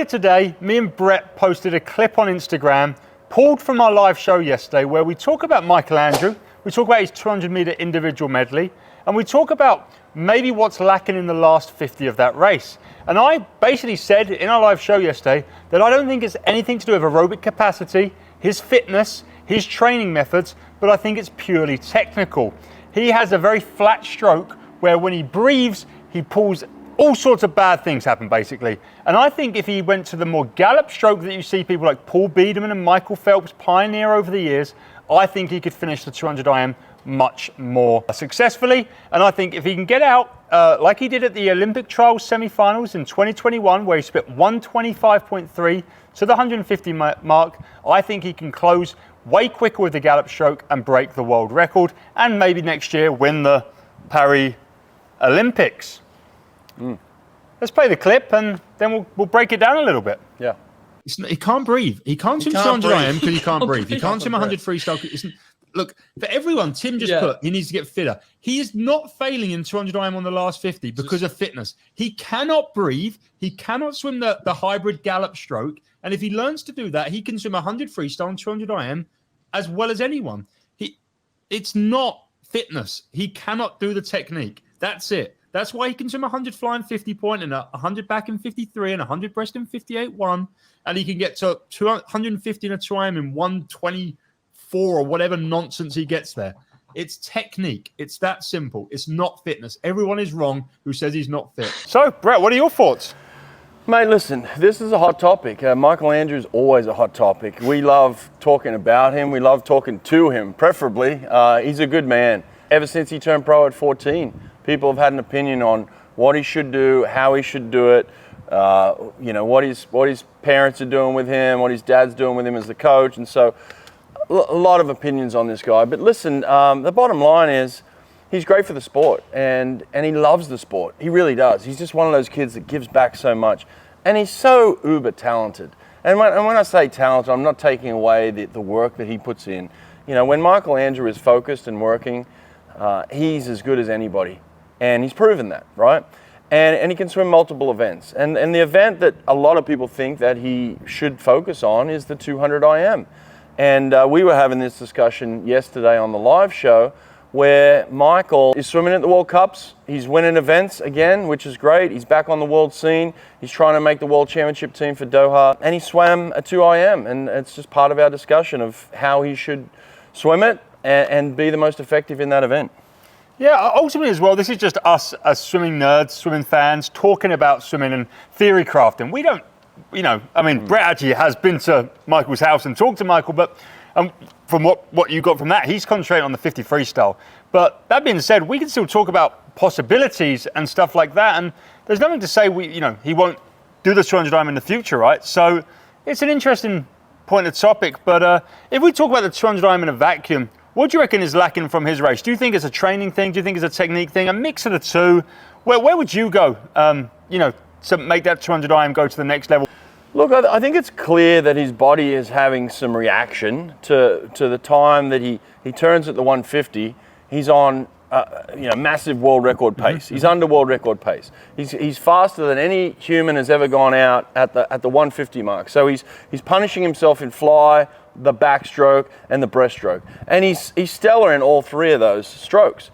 earlier today, me and Brett posted a clip on Instagram, pulled from our live show yesterday, where we talk about Michael Andrew, we talk about his 200-meter individual medley, and we talk about maybe what's lacking in the last 50 of that race. And I basically said in our live show yesterday that I don't think it's anything to do with aerobic capacity, his fitness, his training methods, but I think it's purely technical. He has a very flat stroke where when he breathes, he pulls, all sorts of bad things happen basically. And I think if he went to the more gallop stroke that you see people like Paul Biederman and Michael Phelps pioneer over the years, I think he could finish the 200 IM much more successfully. And I think if he can get out like he did at the Olympic trials semi-finals in 2021, where he spit 125.3 to the 150 mark, I think he can close way quicker with the gallop stroke and break the world record, and maybe next year win the Paris Olympics. Let's play the clip and then we'll break it down a little bit. Yeah. He can't breathe. He can't swim 200 IM because he can't breathe. He can't swim 100 freestyle. Look, for everyone, Tim just put, he needs to get fitter. He is not failing in 200 IM on the last 50 because of fitness. He cannot breathe. He cannot swim the hybrid gallop stroke. And if he learns to do that, he can swim 100 freestyle and 200 IM as well as anyone. It's not fitness. He cannot do the technique. That's it. That's why he can swim 100 flying 50 point and 100 back in 53 and 100 breast in 58.1. And he can get to 150 in a 2IM in 124 or whatever nonsense he gets there. It's technique. It's that simple. It's not fitness. Everyone is wrong who says he's not fit. So, Brett, what are your thoughts? Mate, listen, this is a hot topic. Michael Andrew is always a hot topic. We love talking about him. We love talking to him, preferably. He's a good man. Ever since he turned pro at 14, people have had an opinion on what he should do, how he should do it, what his parents are doing with him, what his dad's doing with him as the coach. And so a lot of opinions on this guy. But listen, the bottom line is he's great for the sport and he loves the sport. He really does. He's just one of those kids that gives back so much. And he's so uber talented. And when I say talented, I'm not taking away the work that he puts in. You know, when Michael Andrew is focused and working, he's as good as anybody. And he's proven that, right? And he can swim multiple events. And the event that a lot of people think that he should focus on is the 200 IM. And we were having this discussion yesterday on the live show where Michael is swimming at the World Cups. He's winning events again, which is great. He's back on the world scene. He's trying to make the World Championship team for Doha. And he swam a 2 IM. And it's just part of our discussion of how he should swim it and be the most effective in that event. Yeah, ultimately as well, this is just us as swimming nerds, swimming fans, talking about swimming and theory crafting. We don't, Brett actually has been to Michael's house and talked to Michael, but from what you got from that, he's concentrating on the 50 freestyle. But that being said, we can still talk about possibilities and stuff like that, and there's nothing to say he won't do the 200 IM in the future, right? So it's an interesting point of topic, but if we talk about the 200 IM in a vacuum, what do you reckon is lacking from his race? Do you think it's a training thing? Do you think it's a technique thing? A mix of the two? Where would you go, to make that 200 IM go to the next level? Look, I think it's clear that his body is having some reaction to the time that he turns at the 150. He's on massive world record pace. He's under world record pace. He's faster than any human has ever gone out at the 150 mark. So he's punishing himself in fly, the backstroke and the breaststroke. And he's stellar in all three of those strokes.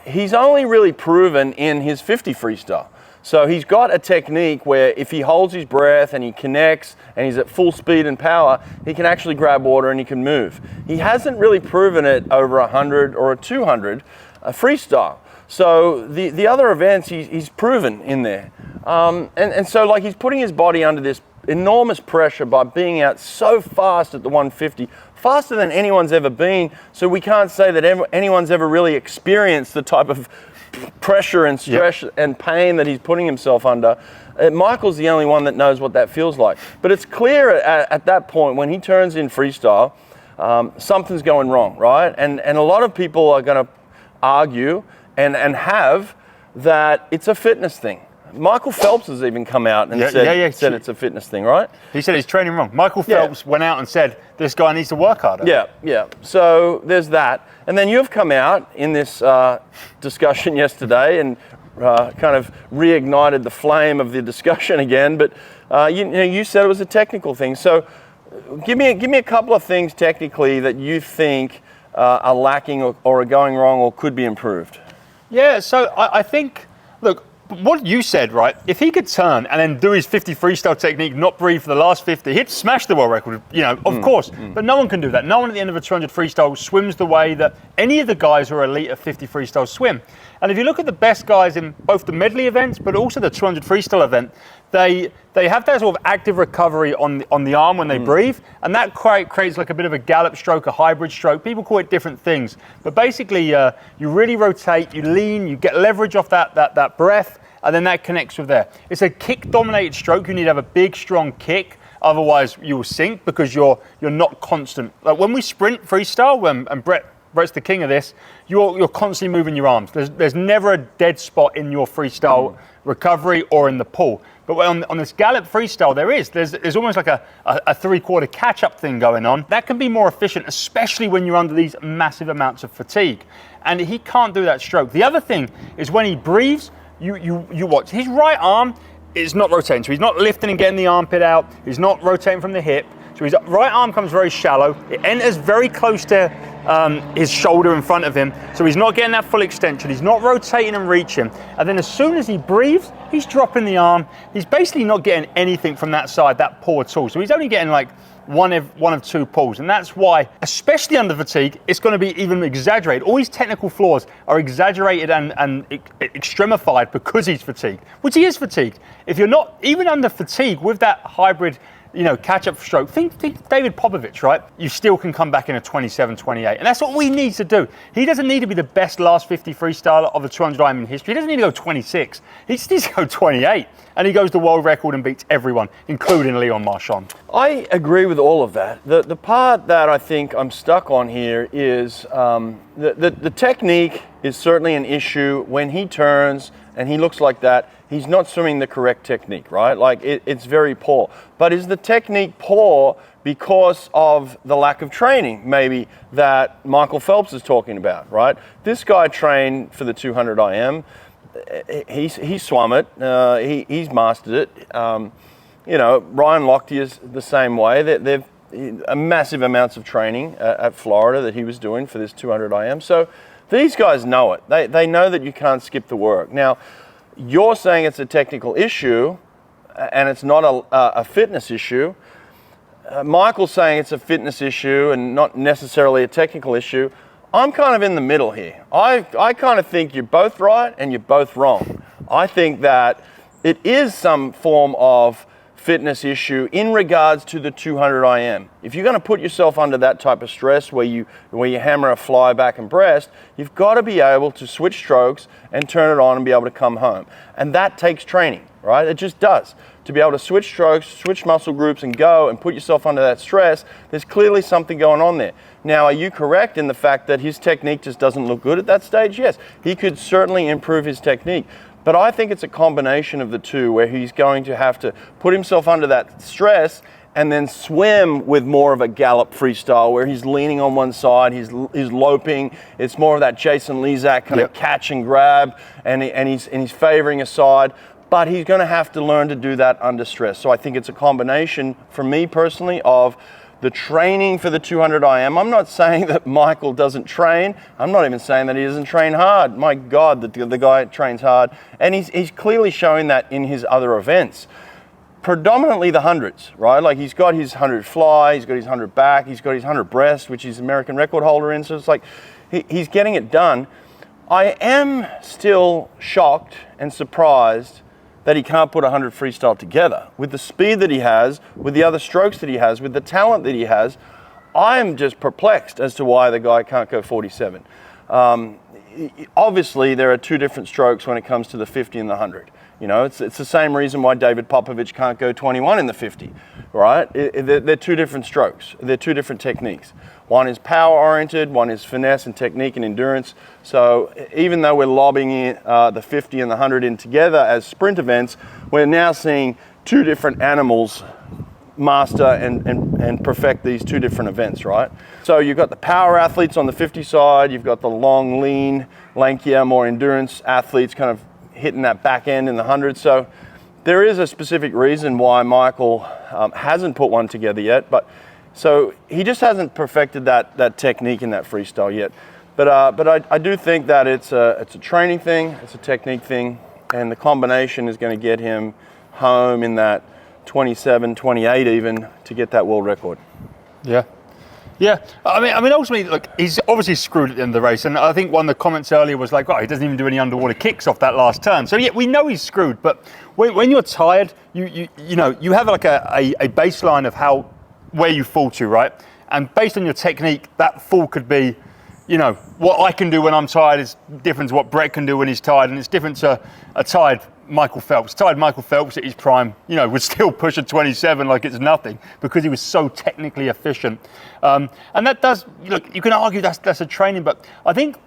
He's only really proven in his 50 freestyle. So he's got a technique where if he holds his breath and he connects and he's at full speed and power, he can actually grab water and he can move. He hasn't really proven it over 100 or a 200 freestyle. So the other events he's proven in there. And so like he's putting his body under this enormous pressure by being out so fast at the 150, faster than anyone's ever been. So we can't say that anyone's ever really experienced the type of pressure and stress and pain that he's putting himself under. Michael's the only one that knows what that feels like. But it's clear at that point when he turns in freestyle, something's going wrong, right? And a lot of people are going to argue and have that it's a fitness thing. Michael Phelps has even come out and said it's a fitness thing, right? He said he's training wrong. Michael Phelps went out and said this guy needs to work harder. Yeah. So there's that. And then you've come out in this discussion yesterday and kind of reignited the flame of the discussion again. But You said it was a technical thing. So give me a couple of things technically that you think are lacking or are going wrong or could be improved. Yeah, so I think, look, what you said, right? If he could turn and then do his 50 freestyle technique, not breathe for the last 50, he'd smash the world record, of course. But no one can do that. No one at the end of a 200 freestyle swims the way that any of the guys who are elite at 50 freestyle swim. And if you look at the best guys in both the medley events, but also the 200 freestyle event, they have that sort of active recovery on the arm when they breathe, and that creates like a bit of a gallop stroke, a hybrid stroke. People call it different things, but basically you really rotate, you lean, you get leverage off that breath, and then that connects with there. It's a kick-dominated stroke. You need to have a big, strong kick, otherwise you will sink because you're not constant. Like when we sprint freestyle, and Brett's the king of this, you're constantly moving your arms. There's never a dead spot in your freestyle recovery or in the pull. But on this gallop freestyle, there's almost like a three-quarter catch-up thing going on. That can be more efficient, especially when you're under these massive amounts of fatigue. And he can't do that stroke. The other thing is when he breathes, you watch. His right arm is not rotating, so he's not lifting and getting the armpit out. He's not rotating from the hip. So his right arm comes very shallow. It enters very close to his shoulder in front of him. So he's not getting that full extension. He's not rotating and reaching. And then as soon as he breathes, he's dropping the arm. He's basically not getting anything from that side, that pull at all. So he's only getting like one of two pulls. And that's why, especially under fatigue, it's going to be even exaggerated. All these technical flaws are exaggerated and extremified because he's fatigued, which he is fatigued. If you're not, even under fatigue with that hybrid catch-up stroke. Think David Popovich, right? You still can come back in a 27, 28. And that's what we need to do. He doesn't need to be the best last 50 freestyler of the 200 Ironman in history. He doesn't need to go 26. He just needs to go 28. And he goes to world record and beats everyone, including Leon Marchand. I agree with all of that. The part that I think I'm stuck on here is the technique is certainly an issue. When he turns and he looks like that, he's not swimming the correct technique, right? Like it's very poor. But is the technique poor because of the lack of training, maybe, that Michael Phelps is talking about, right? This guy trained for the 200 IM. He swum it. He's mastered it. Ryan Lochte is the same way. They've massive amounts of training at Florida that he was doing for this 200 IM. So these guys know it. They know that you can't skip the work. Now, you're saying it's a technical issue and it's not a fitness issue. Michael's saying it's a fitness issue and not necessarily a technical issue. I'm kind of in the middle here. I kind of think you're both right and you're both wrong. I think that it is some form of fitness issue in regards to the 200 IM. If you're going to put yourself under that type of stress where you hammer a fly back and breast, you've got to be able to switch strokes and turn it on and be able to come home. And that takes training, right? It just does. To be able to switch strokes, switch muscle groups and go and put yourself under that stress, there's clearly something going on there. Now, are you correct in the fact that his technique just doesn't look good at that stage? Yes, he could certainly improve his technique. But I think it's a combination of the two where he's going to have to put himself under that stress and then swim with more of a gallop freestyle where he's leaning on one side, he's loping. It's more of that Jason Lezak kind of catch and grab, and he's favoring a side. But he's going to have to learn to do that under stress. So I think it's a combination, for me personally, of the training for the 200 IM. I'm not saying that Michael doesn't train. I'm not even saying that he doesn't train hard. My God, the guy trains hard. And he's clearly showing that in his other events. Predominantly the hundreds, right? Like he's got his 100 fly, he's got his 100 back, he's got his 100 breast, which he's American record holder in. So it's like he's getting it done. I am still shocked and surprised that he can't put 100 freestyle together. With the speed that he has, with the other strokes that he has, with the talent that he has, I'm just perplexed as to why the guy can't go 47. Obviously, there are two different strokes when it comes to the 50 and the 100. It's the same reason why David Popovich can't go 21 in the 50, right? They're two different strokes. They're two different techniques. One is power-oriented, one is finesse and technique and endurance. So even though we're lobbing the 50 and the 100 in together as sprint events, we're now seeing two different animals master and perfect these two different events, right? So you've got the power athletes on the 50 side, you've got the long, lean, lankier, more endurance athletes kind of hitting that back end in the 100. So there is a specific reason why Michael hasn't put one together yet, but so he just hasn't perfected that technique in that freestyle yet. But I do think that it's a training thing, it's a technique thing, and the combination is going to get him home in that 27, 28 even to get that world record. Yeah. Yeah, I mean, ultimately, look, he's obviously screwed at the end of the race, and I think one of the comments earlier was like, "Oh, he doesn't even do any underwater kicks off that last turn." So yeah, we know he's screwed. But when you're tired, you know you have like a baseline of where you fall to, right? And based on your technique, that fall could be, you know, what I can do when I'm tired is different to what Brett can do when he's tired, and it's different to a tired Michael Phelps. Tired Michael Phelps at his prime, you know, would still push a 27 like it's nothing because he was so technically efficient. And that does, look, you can argue that's a training, but I think,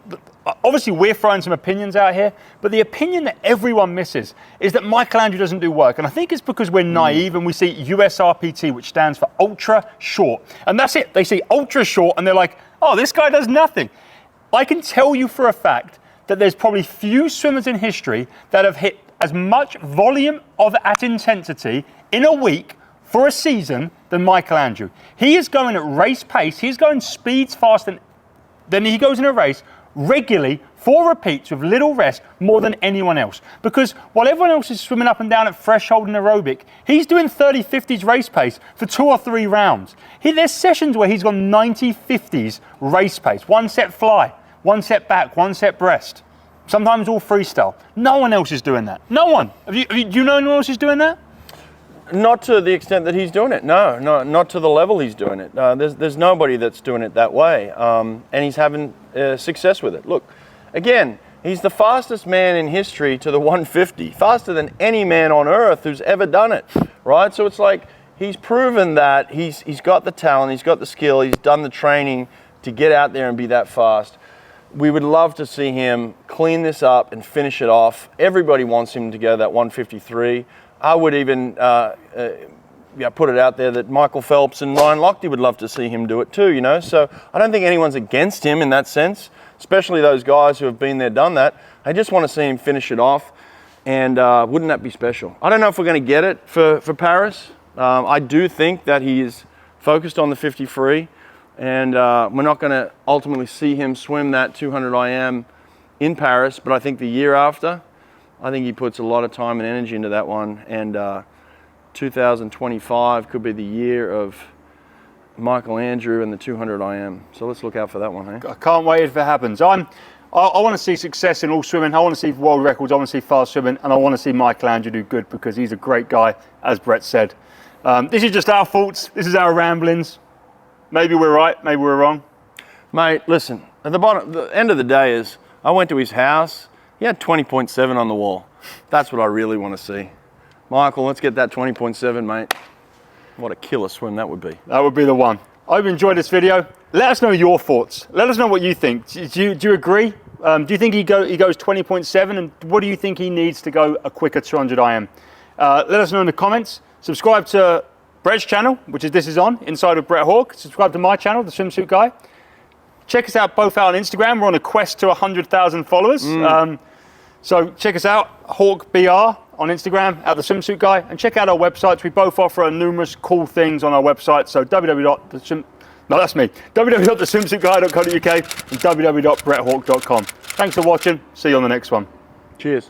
obviously we're throwing some opinions out here, but the opinion that everyone misses is that Michael Andrew doesn't do work. And I think it's because we're naive and we see USRPT, which stands for ultra short. And that's it. They see ultra short and they're like, oh, this guy does nothing. I can tell you for a fact that there's probably few swimmers in history that have hit as much volume at intensity in a week for a season than Michael Andrew. He is going at race pace. He's going speeds faster than he goes in a race regularly, 4 repeats with little rest, more than anyone else. Because while everyone else is swimming up and down at threshold and aerobic, he's doing 30-50s race pace for 2 or 3 rounds. There's sessions where he's gone 90-50s race pace, 1 set fly, 1 set back, 1 set breast. Sometimes all freestyle. No one else is doing that. No one. Do you know anyone else is doing that? Not to the extent that he's doing it. No, not to the level he's doing it. There's nobody that's doing it that way, and he's having success with it. Look, again, he's the fastest man in history to the 150, faster than any man on earth who's ever done it, right? So it's like he's proven that he's got the talent, he's got the skill, he's done the training to get out there and be that fast. We would love to see him clean this up and finish it off. Everybody wants him to go that 153. I would even put it out there that Michael Phelps and Ryan Lochte would love to see him do it too, you know. So I don't think anyone's against him in that sense, especially those guys who have been there, done that. I just want to see him finish it off, and wouldn't that be special? I don't know if we're going to get it for Paris. I do think that he is focused on the 50 free. And we're not going to ultimately see him swim that 200 IM in Paris, but I think the year after, I think he puts a lot of time and energy into that one. And 2025 could be the year of Michael Andrew and the 200 IM. So let's look out for that one, hey? I can't wait if it happens. I want to see success in all swimming. I want to see world records. I want to see fast swimming. And I want to see Michael Andrew do good because he's a great guy, as Brett said. This is just our thoughts. This is our ramblings. Maybe we're right, maybe we're wrong. Mate, listen, at the end of the day is, I went to his house, he had 20.7 on the wall. That's what I really want to see. Michael, let's get that 20.7, mate. What a killer swim that would be. That would be the one. I hope you enjoyed this video. Let us know your thoughts. Let us know what you think. Do you agree? Do you think he goes 20.7, and what do you think he needs to go a quicker 200 IM? Let us know in the comments. Subscribe to Brett's channel, which is This Is On, Inside with Brett Hawke. Subscribe to my channel, The Swimsuit Guy. Check us out both out on Instagram. We're on a quest to 100,000 followers. So check us out, Hawke BR on Instagram, at The Swimsuit Guy. And check out our websites. We both offer numerous cool things on our website. So www.theswimsuitguy.co.uk and www.bretthawke.com. Thanks for watching. See you on the next one. Cheers.